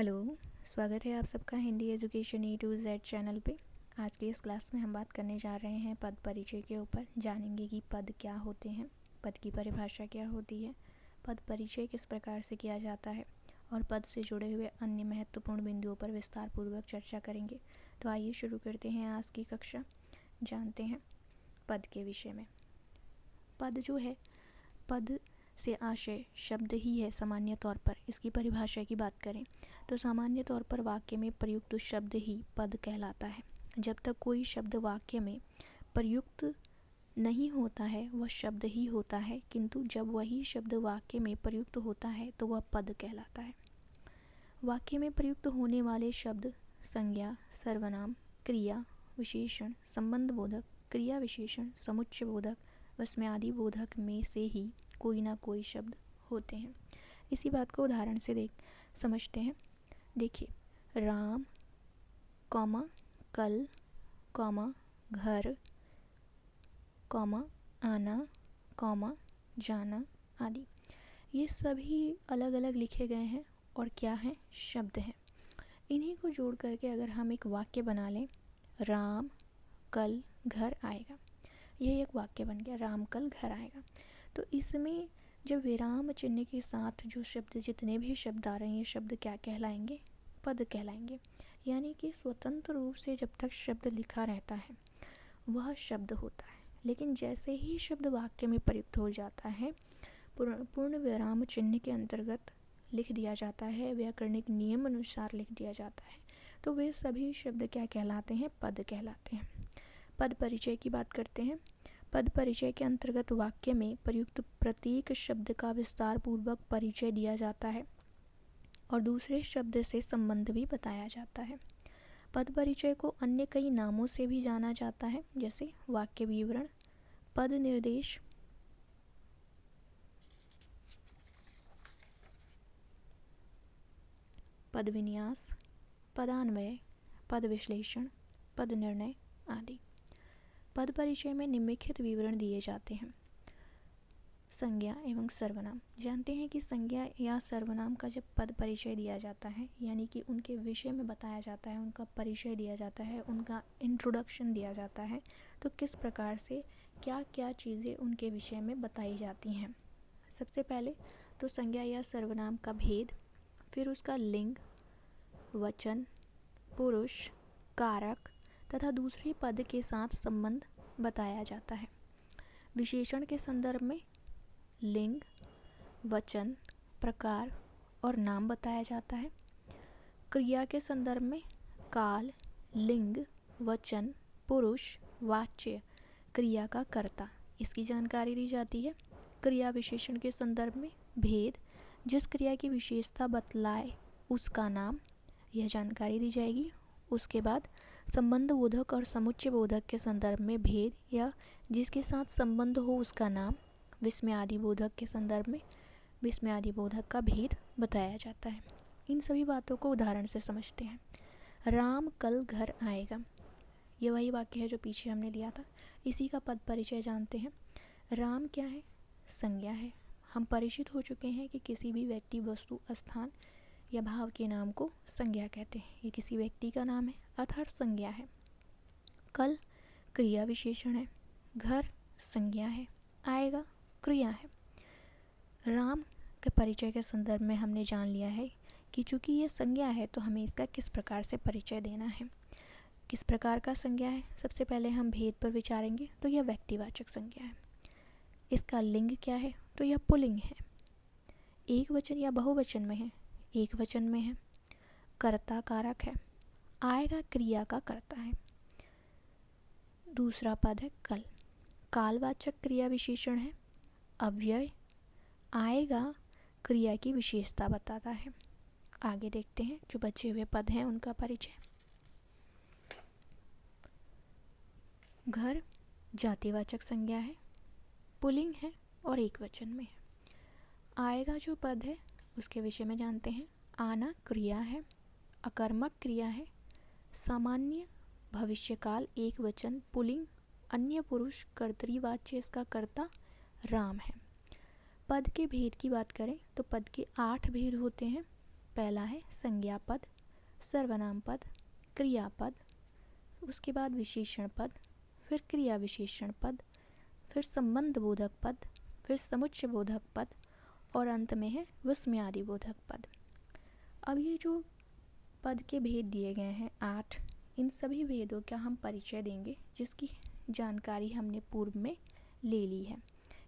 Hello, स्वागत है आप सबका Hindi education A to Z channel पे। आज की इस क्लास में हम बात करने जा रहे हैं पद परिचय के ऊपर। जानेंगे कि पद क्या होते हैं, पद की परिभाषा क्या होती है, पद परिचय किस प्रकार से किया जाता है और पद से जुड़े हुए अन्य महत्वपूर्ण बिंदुओं पर विस्तार पूर्वक चर्चा करेंगे। तो आइए शुरू करते हैं आज की कक्षा। जानते हैं पद के विषय में। पद जो है, पद से आशय शब्द ही है सामान्य तौर पर। इसकी परिभाषा की बात करें तो सामान्य तौर पर वाक्य में प्रयुक्त शब्द ही पद कहलाता है। जब तक कोई शब्द वाक्य में प्रयुक्त नहीं होता है वह शब्द ही होता है, किंतु जब वही शब्द वाक्य में प्रयुक्त होता है तो वह पद कहलाता है। वाक्य में प्रयुक्त होने वाले शब्द संज्ञा, सर्वनाम, क्रिया विशेषण, संबंध बोधक, क्रिया विशेषण, समुच्चय बोधक, वस्म्यादि बोधक में से ही कोई ना कोई शब्द होते हैं। इसी बात को उदाहरण से समझते हैं। देखिए, राम, कॉमा, कल, कॉमा, घर, कॉमा, आना, कॉमा, जाना आदि, ये सभी अलग अलग लिखे गए हैं और क्या हैं? शब्द हैं। इन्हीं को जोड़ करके अगर हम एक वाक्य बना लें, राम कल घर आएगा, यह एक वाक्य बन गया, राम कल घर आएगा। तो इसमें जब विराम चिन्ह के साथ जो शब्द, जितने भी शब्द आ रहे हैं, ये शब्द क्या कहलाएंगे? पद कहलाएंगे। यानी कि स्वतंत्र रूप से जब तक शब्द लिखा रहता है वह शब्द होता है, लेकिन जैसे ही शब्द वाक्य में प्रयुक्त हो जाता है, पूर्ण विराम चिन्ह के अंतर्गत लिख दिया जाता है, व्याकरणिक नियम अनुसार लिख दिया जाता है, तो वे सभी शब्द क्या कहलाते हैं? पद कहलाते हैं। पद परिचय की बात करते हैं। पद परिचय के अंतर्गत वाक्य में प्रयुक्त प्रत्येक शब्द का विस्तार पूर्वक परिचय दिया जाता है और दूसरे शब्द से संबंध भी बताया जाता है। पद परिचय को अन्य कई नामों से भी जाना जाता है, जैसे वाक्य विवरण, पद निर्देश, पद विन्यास, पदान्वय, पद विश्लेषण, पद निर्णय आदि। पद परिचय में निम्नलिखित विवरण दिए जाते हैं। संज्ञा एवं सर्वनाम। जानते हैं कि संज्ञा या सर्वनाम का जब पद परिचय दिया जाता है, यानी कि उनके विषय में बताया जाता है, उनका परिचय दिया जाता है, उनका इंट्रोडक्शन दिया जाता है, तो किस प्रकार से क्या क्या चीज़ें उनके विषय में बताई जाती हैं। सबसे पहले तो संज्ञा या सर्वनाम का भेद, फिर उसका लिंग, वचन, पुरुष, कारक तथा दूसरे पद के साथ संबंध बताया जाता है। विशेषण के संदर्भ में लिंग, वचन, प्रकार और नाम बताया जाता है। क्रिया के संदर्भ में काल, लिंग, वचन, पुरुष, वाच्य, क्रिया का कर्ता, इसकी जानकारी दी जाती है। क्रिया विशेषण के संदर्भ में भेद, जिस क्रिया की विशेषता बतलाए उसका नाम, यह जानकारी दी जाएगी। उसके बाद संबंध बोधक और समुच्चय बोधक के संदर्भ में भेद या जिसके साथ संबंध हो उसका नाम। विस्मयादि बोधक के संदर्भ में विस्मयादि बोधक का भेद बताया जाता है। इन सभी बातों को उदाहरण से समझते हैं। राम कल घर आएगा, ये वही वाक्य है जो पीछे हमने लिया था। इसी का पद परिचय जानते हैं। राम क्या है? संज्ञा है। हम परिचित हो चुके हैं कि किसी भी व्यक्ति, वस्तु, स्थान या भाव के नाम को संज्ञा कहते हैं। ये किसी व्यक्ति का नाम है अर्थात संज्ञा है। कल क्रिया विशेषण है, घर संज्ञा है, आएगा क्रिया है। राम के परिचय के संदर्भ में हमने जान लिया है कि चूंकि ये संज्ञा है तो हमें इसका किस प्रकार से परिचय देना है। किस प्रकार का संज्ञा है? सबसे पहले हम भेद पर विचारेंगे तो यह व्यक्तिवाचक संज्ञा है। इसका लिंग क्या है? तो यह पुल्लिंग है। एक वचन या बहुवचन में है? एक वचन में है। कर्ता कारक है, आएगा क्रिया का कर्ता है। दूसरा पद है कल, कालवाचक क्रिया विशेषण है। अव्यय, आएगा क्रिया की विशेषता बताता है। आगे देखते हैं जो बचे हुए पद हैं उनका परिचय। घर जातिवाचक संज्ञा है, पुल्लिंग है और एक वचन में है। आएगा जो पद है उसके विषय में जानते हैं। आना क्रिया है, अकर्मक क्रिया है, सामान्य भविष्यकाल एक वचन पुल्लिंग, अन्य पुरुष कर्तृवाच्य, इसका कर्ता राम है। पद के भेद की बात करें तो पद के 8 भेद होते हैं। पहला है संज्ञा पद, सर्वनाम पद, क्रियापद, उसके बाद विशेषण पद, फिर क्रिया विशेषण पद, फिर संबंध बोधक पद, फिर समुच्चय बोधक पद और अंत में है विस्मयादि बोधक पद। अब ये जो पद के भेद दिए गए हैं 8, इन सभी भेदों का हम परिचय देंगे, जिसकी जानकारी हमने पूर्व में ले ली है।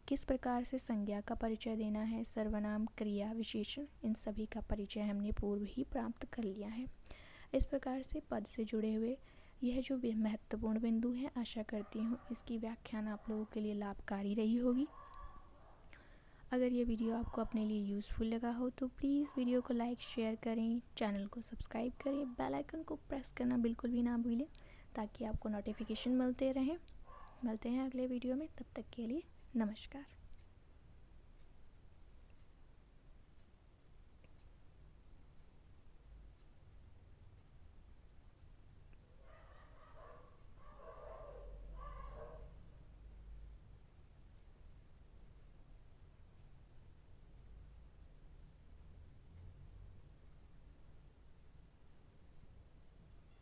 किस प्रकार से संज्ञा का परिचय देना है, सर्वनाम, क्रिया, विशेषण, इन सभी का परिचय हमने पूर्व ही प्राप्त कर लिया है। इस प्रकार से पद से जुड़े हुए यह जो महत्वपूर्ण बिंदु है, आशा करती हूँ इसकी व्याख्यान आप लोगों के लिए लाभकारी रही होगी। अगर ये वीडियो आपको अपने लिए यूज़फुल लगा हो तो प्लीज़ वीडियो को लाइक, शेयर करें, चैनल को सब्सक्राइब करें, बेल आइकन को प्रेस करना बिल्कुल भी ना भूलें ताकि आपको नोटिफिकेशन मिलते रहें। मिलते हैं अगले वीडियो में, तब तक के लिए नमस्कार।